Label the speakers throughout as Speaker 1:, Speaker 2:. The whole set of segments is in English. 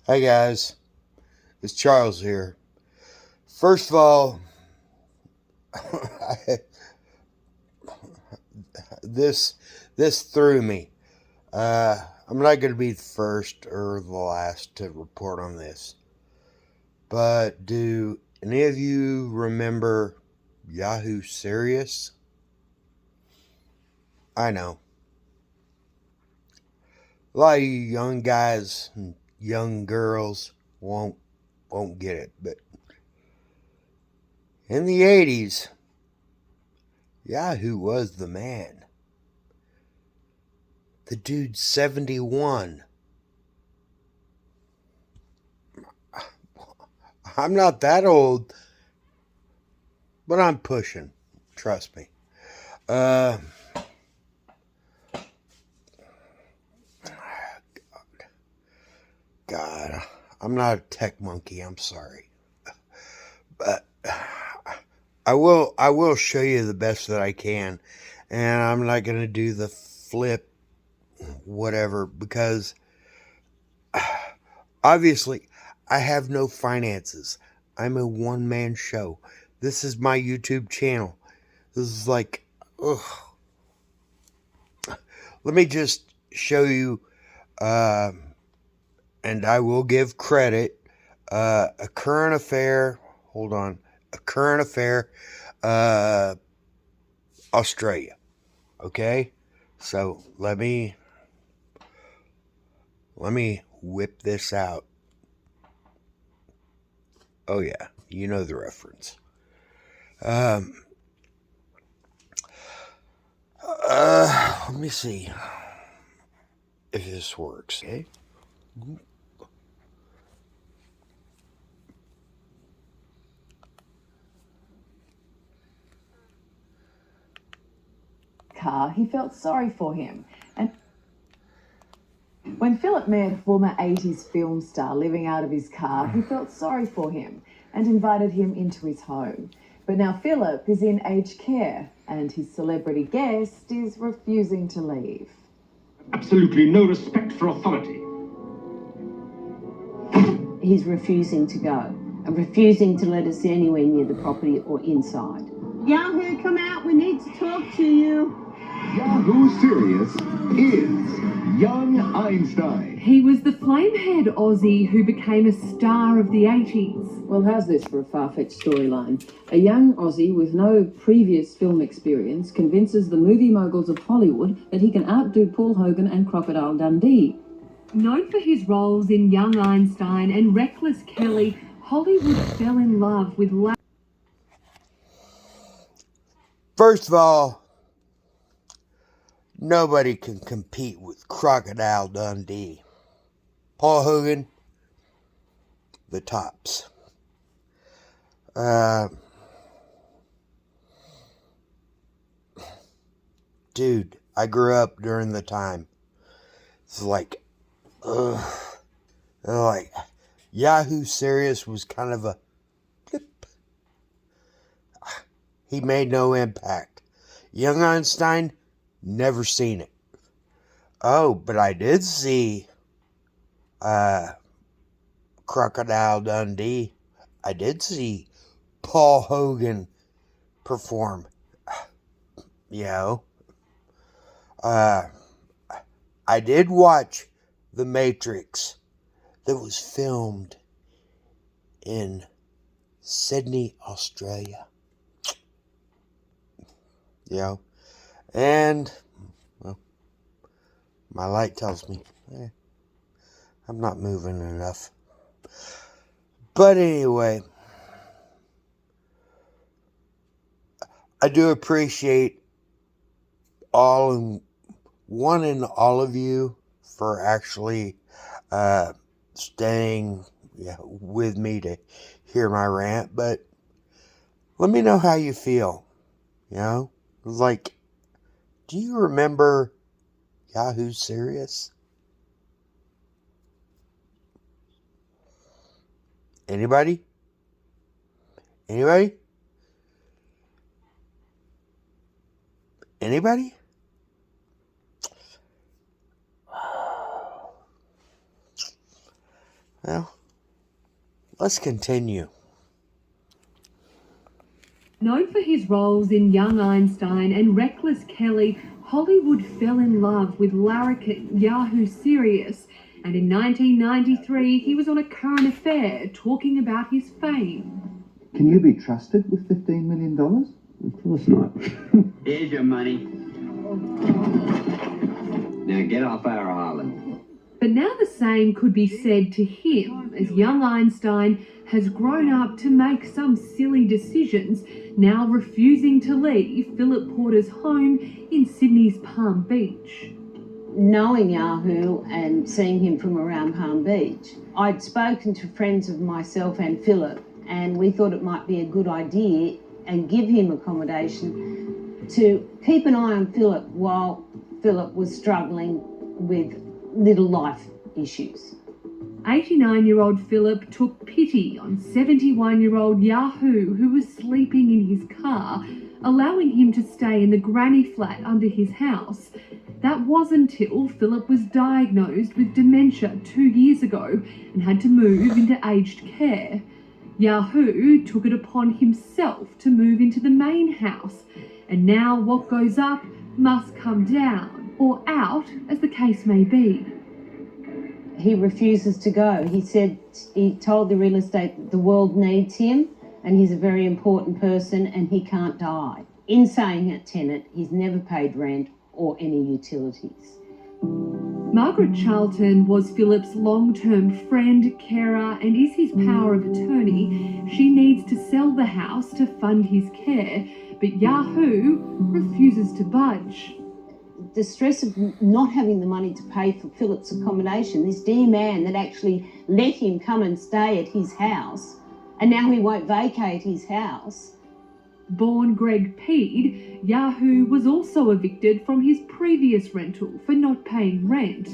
Speaker 1: Hi guys, it's Charles here. First of all, this threw me. I'm not going to be the first or the last to report on this, but do any of you remember Yahoo Serious? I know a lot of you young guys and young girls won't get it, but in the 80s, Yahoo was the man. The dude's 71. I'm not that old, but I'm pushing. Trust me. God, I'm not a tech monkey. I'm sorry, but I will show you the best that I can, and I'm not gonna do the flip, whatever, because obviously I have no finances. I'm a one-man show. This is my YouTube channel. This is like, ugh. Let me just show you, and I will give credit, a current affair. Hold on. A current affair, Australia. Okay? So let me whip this out. Oh yeah, you know the reference. Let me see if this works. Okay.
Speaker 2: Car, he felt sorry for him. And when Philip met a former 80s film star living out of his car, he felt sorry for him and invited him into his home. But now Philip is in aged care and his celebrity guest is refusing to leave.
Speaker 3: Absolutely no respect for authority.
Speaker 4: He's refusing to go and refusing to let us anywhere near the property or inside.
Speaker 5: Yahoo, come out. We need to talk to you.
Speaker 3: Yahoo Serious is young Einstein.
Speaker 6: He was the flame-haired Aussie who became a star of the 80s.
Speaker 7: Well, how's this for a far-fetched storyline? A young Aussie with no previous film experience convinces the movie moguls of Hollywood that he can outdo Paul Hogan and Crocodile Dundee.
Speaker 6: Known for his roles in Young Einstein and Reckless Kelly, Hollywood fell in love with
Speaker 1: First of all, nobody can compete with Crocodile Dundee. Paul Hogan, the tops. Dude, I grew up during the time. It's like, like Yahoo Serious was kind of a blip. He made no impact. Young Einstein, never seen it. Oh, but I did see Crocodile Dundee. I did see Paul Hogan perform. You know, I did watch The Matrix that was filmed in Sydney, Australia. You know, and well, my light tells me I'm not moving enough. But anyway, I do appreciate all of you for actually staying with me to hear my rant. But let me know how you feel. You know, like, do you remember Yahoo Serious? Anybody? Anybody? Anybody? Well, let's continue.
Speaker 6: Known for his roles in Young Einstein and Reckless Kelly, Hollywood fell in love with larrikin Yahoo Serious, and in 1993 he was on A Current Affair talking about his fame.
Speaker 8: Can you be trusted with $15 million?
Speaker 9: Of course not. Here's your money. Now get off our island.
Speaker 6: But now the same could be said to him, as young Einstein has grown up to make some silly decisions, now refusing to leave Philip Porter's home in Sydney's Palm Beach.
Speaker 4: Knowing Yahoo and seeing him from around Palm Beach, I'd spoken to friends of myself and Philip, and we thought it might be a good idea and give him accommodation to keep an eye on Philip while Philip was struggling with little life issues.
Speaker 6: 89-year-old Philip took pity on 71-year-old Yahoo, who was sleeping in his car, allowing him to stay in the granny flat under his house. That was until Philip was diagnosed with dementia 2 years ago and had to move into aged care. Yahoo took it upon himself to move into the main house, and now what goes up must come down, or out, as the case may be.
Speaker 4: He refuses to go. He told the real estate that the world needs him and he's a very important person and he can't die. In saying that tenant, he's never paid rent or any utilities.
Speaker 6: Margaret Charlton was Philip's long-term friend, carer, and is his power of attorney. She needs to sell the house to fund his care, but Yahoo refuses to budge.
Speaker 4: The stress of not having the money to pay for Philip's accommodation, this dear man that actually let him come and stay at his house, and now he won't vacate his house.
Speaker 6: Born Greg Peed, Yahoo was also evicted from his previous rental for not paying rent.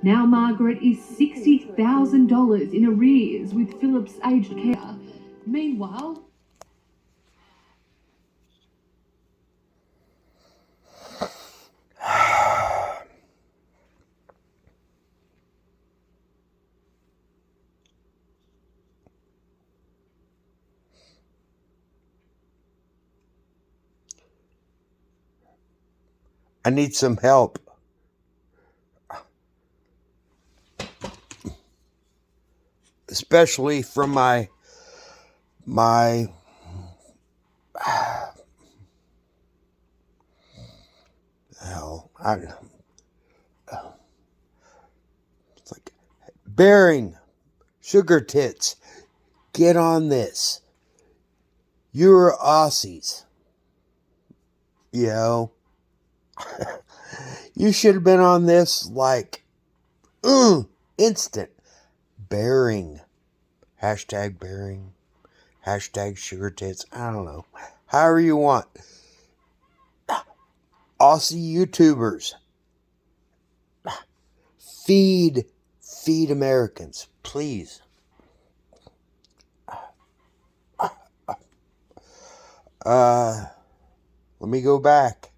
Speaker 6: Now Margaret is $60,000 in arrears with Philip's aged care. Meanwhile,
Speaker 1: I need some help. Especially from my it's like Bearing, Sugar Tits, get on this. You're Aussies. You know, you should have been on this like instant. Bearing, hashtag Bearing, hashtag Sugar Tits. I don't know, however you want. Aussie YouTubers, feed Americans, please. Let me go back.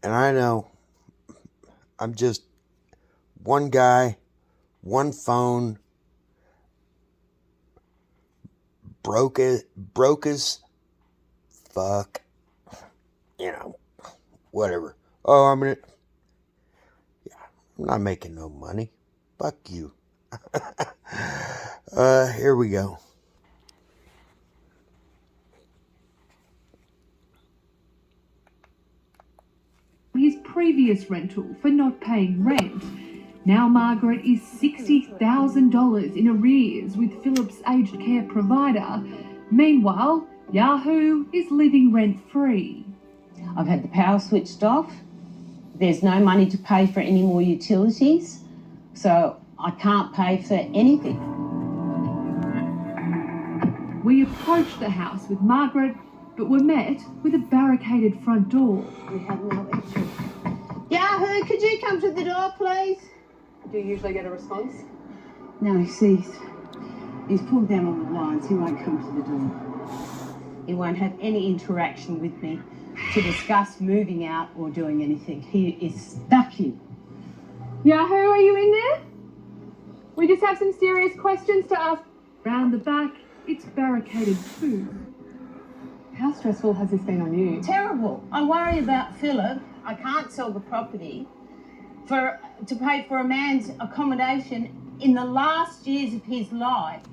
Speaker 1: And I know I'm just one guy, one phone, broke as fuck, you know, whatever. Oh, I'm not making no money. Fuck you. Here we go.
Speaker 6: his previous rental for not paying rent. Now Margaret is $60,000 in arrears with Philip's aged care provider. Meanwhile, Yahoo is living rent-free.
Speaker 4: I've had the power switched off. There's no money to pay for any more utilities, so I can't pay for anything.
Speaker 6: We approached the house with Margaret, but were met with a barricaded front door.
Speaker 4: We have no entry. Yahoo, could you come to the door, please?
Speaker 2: Do you usually get a response?
Speaker 4: No, he's pulled down all the blinds. He won't come to the door. He won't have any interaction with me to discuss moving out or doing anything. He is stuck in.
Speaker 6: Yahoo, are you in there? We just have some serious questions to ask. Round the back, it's barricaded too. How stressful has this been on you?
Speaker 4: Terrible. I worry about Philip. I can't sell the property to pay for a man's accommodation in the last years of his life.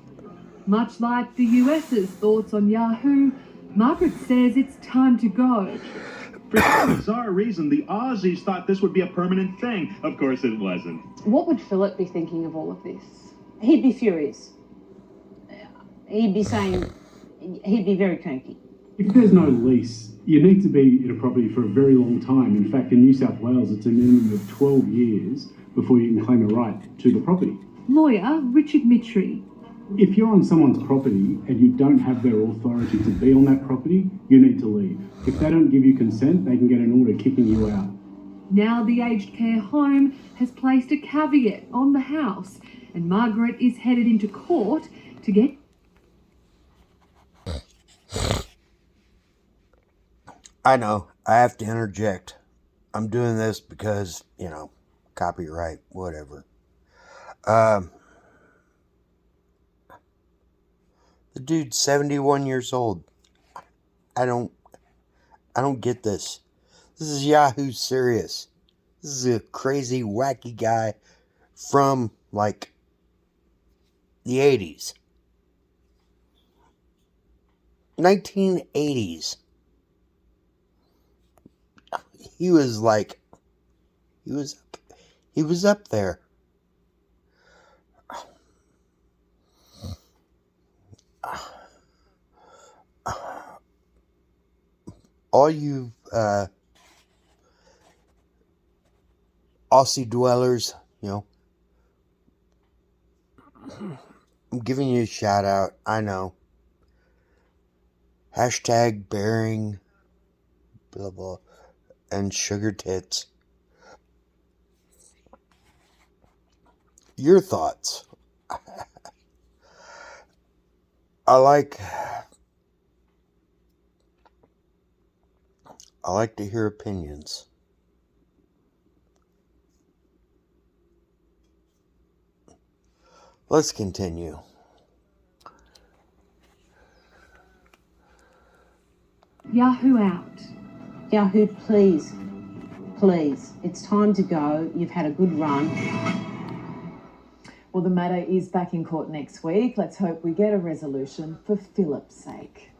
Speaker 6: Much like the US's thoughts on Yahoo, Margaret says it's time to go.
Speaker 10: For some bizarre reason, the Aussies thought this would be a permanent thing. Of course it wasn't.
Speaker 6: What would Philip be thinking of all of this?
Speaker 4: He'd be furious. He'd be saying, he'd be very cranky.
Speaker 11: If there's no lease, you need to be in a property for a very long time. In fact, in New South Wales, it's a minimum of 12 years before you can claim a right to the property.
Speaker 6: Lawyer Richard Mitry.
Speaker 11: If you're on someone's property and you don't have their authority to be on that property, you need to leave. If they don't give you consent, they can get an order kicking you out.
Speaker 6: Now the aged care home has placed a caveat on the house, and Margaret is headed into court to get...
Speaker 1: I know, I have to interject. I'm doing this because, copyright, whatever. The dude's 71 years old. I don't get this. This is Yahoo serious. This is a crazy, wacky guy from, the 80s. 1980s. He was up there. All you Aussie dwellers, I'm giving you a shout out. I know. Hashtag bearing blah blah and sugar tits. Your thoughts. I like to hear opinions. Let's continue.
Speaker 6: Yahoo out.
Speaker 4: Yahoo, please, please, it's time to go. You've had a good run.
Speaker 2: Well, the matter is back in court next week. Let's hope we get a resolution for Philip's sake.